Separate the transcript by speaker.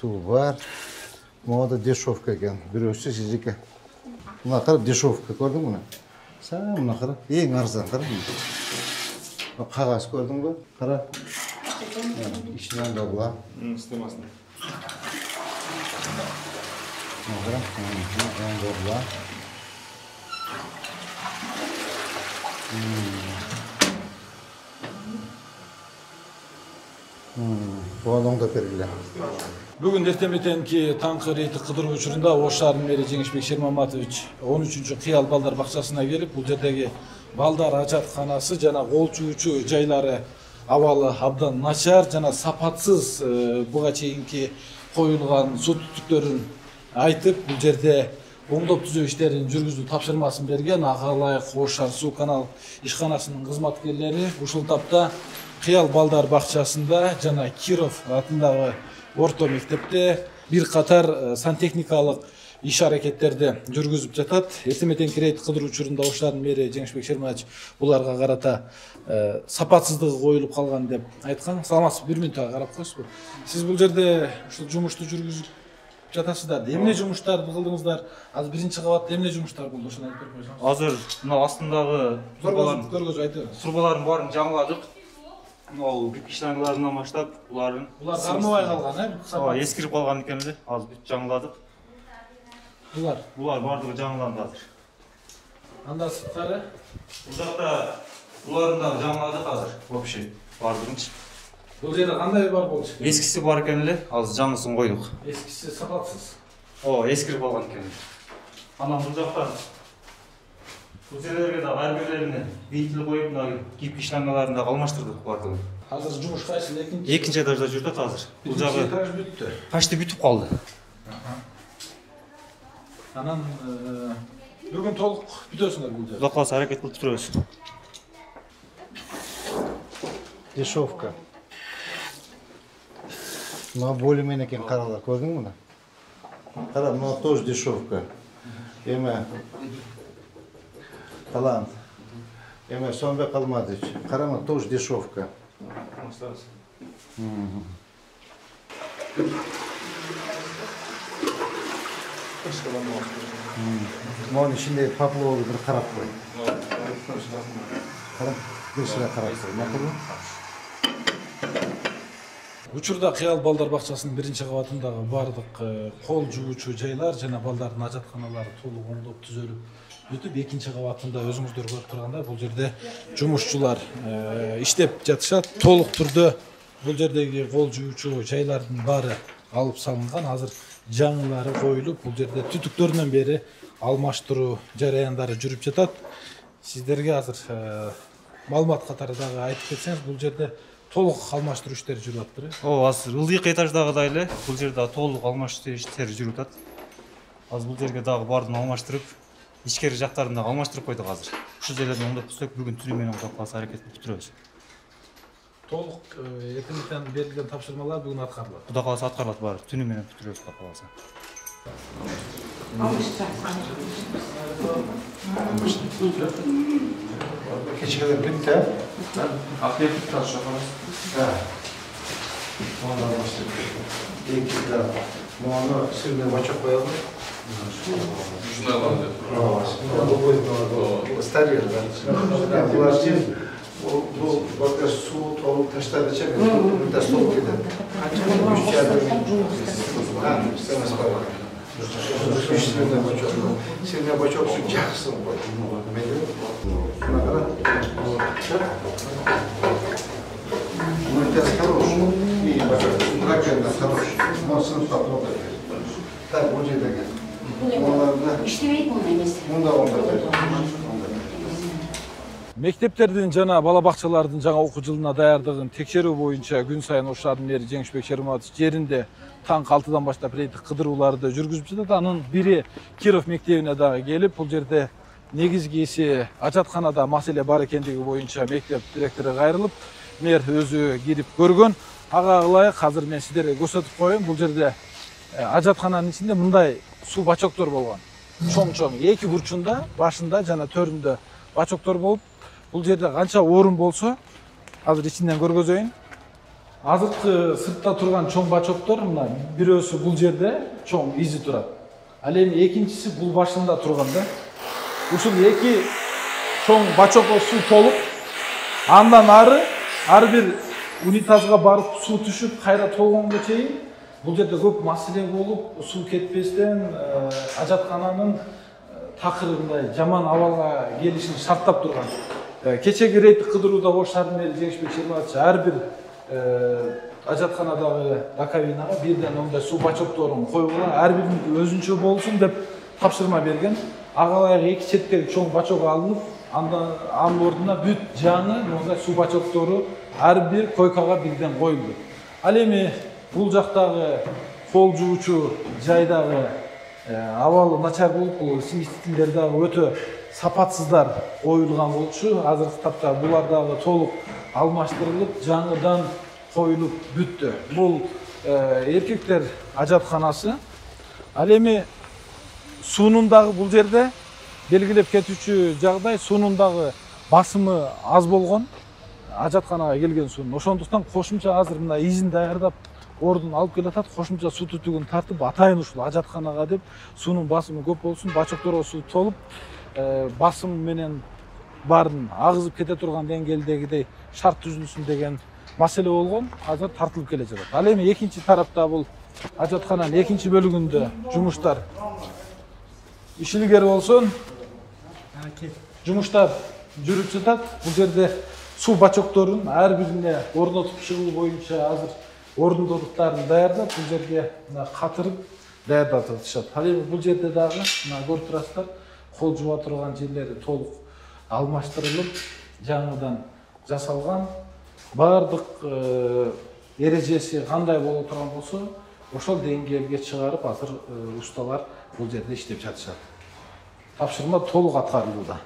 Speaker 1: Su var. Moda dешевка ekan. Birisi sizniki. Buna qarab dешевка ko'rdingmi buni? Sen buna qarab, eng arzon qarab. Qog'oz ko'rdingmi? Qarab. İçinden dobla.
Speaker 2: İstemesin.
Speaker 1: Qarab, içinden dobla. Bu adam da belgili.
Speaker 3: Бүгін ертеметенки таңқы рейті қыдыру учурунда Ош шаарынын мэри Жеңишбек Шермаматович 13-чү кыял балдар бакчасына келип, бул жердеги балдар ажатканасы жана кол жуучу жайлары абалы абдан начар жана сапатсыз буга чейинки коюлган суу түтүктөрүн айтып, бул жерде оңдоп түзөө иштерин жүргүзүү тапшырмасын берген ага ылайык Ош шаар суу канал ишканасынын кызматкерлери ушул тапта кыял балдар бакчасында жана Киров атындагы орто мектепте бир катар сантехникалык иш аракеттерди жүргүзүп жатат. Эртеметенки рейд кыдыруу учурунда Ош шаарынын мэри Жеңишбек Шерматович буларга карата сапатсыздыгы коюлуп калган деп айткан. Саламатсызбы, бир мүнөткө карап коесузбу? Сиз бул жерде ушул жумушту жүргүзүп жатасыздар. Эмне жумуштарды кылдыңыздар? Азыр биринчи кабатта эмне жумуштар болду? Ошону айтып берип койсоңуз.
Speaker 2: Азыр мына астындагы
Speaker 3: көргөзүп айтыңыз.
Speaker 2: Трубалардын баарын жаңыладык. Ол кирпичтангыларынан баштап
Speaker 3: булар кармабай калган,
Speaker 2: эскирип калган экен эле. Азыр бүт жаңыладык. Булар бардыгы жаңыланды азыр.
Speaker 3: Анда сырткары?
Speaker 2: Бул жакта буларын дагы жаңыладык азыр. Вообще бардыгынчы.
Speaker 3: Бул жерде кандай бар болчу?
Speaker 2: Эскиси бар экен эле, азыр жаңысын койдук.
Speaker 3: Эскиси сапатсыз.
Speaker 2: Эскирип калган экен. Анан бул жакта бул жерлерге да ар бирлерине бейтил коюп, мына кирпичтангаларын да алмаштырдык бардыгын.
Speaker 3: Азыр жумуш кайсы?
Speaker 2: Экинчи этажда жүрүп атат азыр.
Speaker 3: Бул жагы этаж бүттү.
Speaker 2: Почти бүтүп калды.
Speaker 3: Анан бүгүн толук бүтөсүңөр бул жерде.
Speaker 2: Кудай кааласа аракет кылып бүтүрөбүз.
Speaker 1: Дешевка. Мына более-менее экен каралар, көрдүңбү муну? Кара, мына тоже дешевка. Эме талант. Эме Сомбек Алматович. Карама, тоже дешевка. Монун ичинде поплавды бир карап кой. Карап, бир сыра карап кой. Макулбу?
Speaker 3: Учурда кыял балдар бакчасынын биринчи кабатындагы бардык кол жуучу жайлар жана балдардын ажатканалары толук оңдоп түзөлүп бүтүп, экинчи кабатында өзүңүздөр көрүп тургандай бул жерде жумушчулар иштеп жатышат. Толук түрдө бул жердеги кол жуучу жайлардын баары алып салынган. Азыр жаңылары коюлуп, бул жерде түтүктөрүнөн бери алмаштыруу жараяндары жүрүп жатат. Сиздерге азыр маалымат катары дагы айтып кетсеңиз, бул жерде толук алмаштыруу иштери жүрүп атыптыр.
Speaker 2: Азыр ылдыйкы этаждагыдай эле бул жерде толук алмаштыруу иштери жүрүп атат. Азыр бул жерге дагы баардыгын алмаштырып, ичкери жактарын дагы алмаштырып койдук азыр. Ушул жерлерди оңдоп түзсөк, бүгүн түнү менен Кудай кааласа аракет кылып бүтүрөбүз.
Speaker 3: Толук эртеңден берилген тапшырмалар бүгүн аткарылат.
Speaker 2: Кудай кааласа аткарылат баары. Түнү менен бүтүрөбүз Кудай кааласа.
Speaker 1: Keçiler bitti.
Speaker 2: Akliye bitti az şakamız.
Speaker 1: Ondan başladık. İlkler. Onu sürüne maça koyalım.
Speaker 4: Şuna alalım.
Speaker 1: Старый, да. Bunlar değil. Bu bakın su toluk taşları çekiyor. Bu da soğuk gider. Üç yerde mi? Ha, istemez koyalım. Сильно бачок сучасın. Мультяс хороший. И бачок. Ракета хороший. Масын патрон. Так, будет такие.
Speaker 3: Мектептердин жана бала бакчалардын жаңа окуу жылына даярдыгын текшерүү боюнча күн сайын Ош шаарынын мэри Жеңишбек Шерматович жеринде таң 6-дан баштап рейдтик кыдырууларды жүргүзүп жатат. Анын бири Киров мектебине дагы келип, бул жерде негизгиси ажатканада маселе бар экендиги боюнча мектеп директору кайрылып, мэр өзү кирип көргөн. Ага ылайык азыр мен сиздерге көрсөтүп коеюн. Бул жерде ажаткананын ичинде мындай суу бачоктор болгон. Чоң-чоң эки бурчунда, башында жана төрүндө бачоктор болуп, бул жерде канча орун болсо, азыр ичинден көргөзөйүн. азыркы сыртта турган чоң бачоктор мына бирөөсү бул жерде чоң изи турат. Ал эми экинчиси бул башында турган да. Ушул эки чоң бачокко суу толуп, андан ар бир унитазга барып суу түшүп, кайра толгонго чейин бул жерде көп маселе болуп, суу кетпестен ажаткананын такырындай жаман абалга келишин шарттап турган. Кечеги рейдтик кыдырууда Ош шаарынын мэри Жеңишбек Шерматович ар бир ажатканадагы раковинага бирден ондай суу бачокторун койгула, ар бириники өзүнчө болсун деп тапшырма берген. Ага ылайык эки четтеги чоң бачок алынып, анын ордуна бүт жаңы мондай суу бачоктору ар бир койкага бирден коюлду. Ал эми бул жактагы кол жуучу жайдагы абалы начар болуп, бул смесителдер дагы өтө сапатсыздар коюлган болчу. Азыркы тапта булар дагы толук алмаштырылып, жаңыдан коюлуп бүттү. Бул эркектер ажатканасы. Ал эми суунун дагы бул жерде белгилеп кетүүчү жагдай, суунун дагы басымы аз болгон. Ажатканага келген суунун. Ошондуктан кошумча азыр мына изин даярдап ордун алып келатат, кошумча суу түтүгүн тартып атайын ушул ажатканага деп суунун басымы көп болсун, бачокторго суу толуп, басым менен баарын агызып кете турган деңгээлдегидей шарт түзүлсүн деген маселе болгон. Азыр тартылып келе жатат. Ал эми экинчи тарапта бул ажаткананын экинчи бөлүгүндө жумуштар иш илгери болсун. Жумуштар жүрүп жатат. Бул жерде суу бачокторун ар бирине орнотуп чыгуу боюнча азыр ордундуулуктарын даярдап, бул жерге катырып даярдап атышат. Ал эми бул жерде дагы мына көрүп турасыздар, кол жуа турган жерлери толук алмаштырылып, жаңыдан жасалган. Бардык эрежеси кандай боло турган болсо, ошол деңгээлге чыгарып азыр усталар бул жерде иштеп жатышат. Тапшырма толук аткарылууда.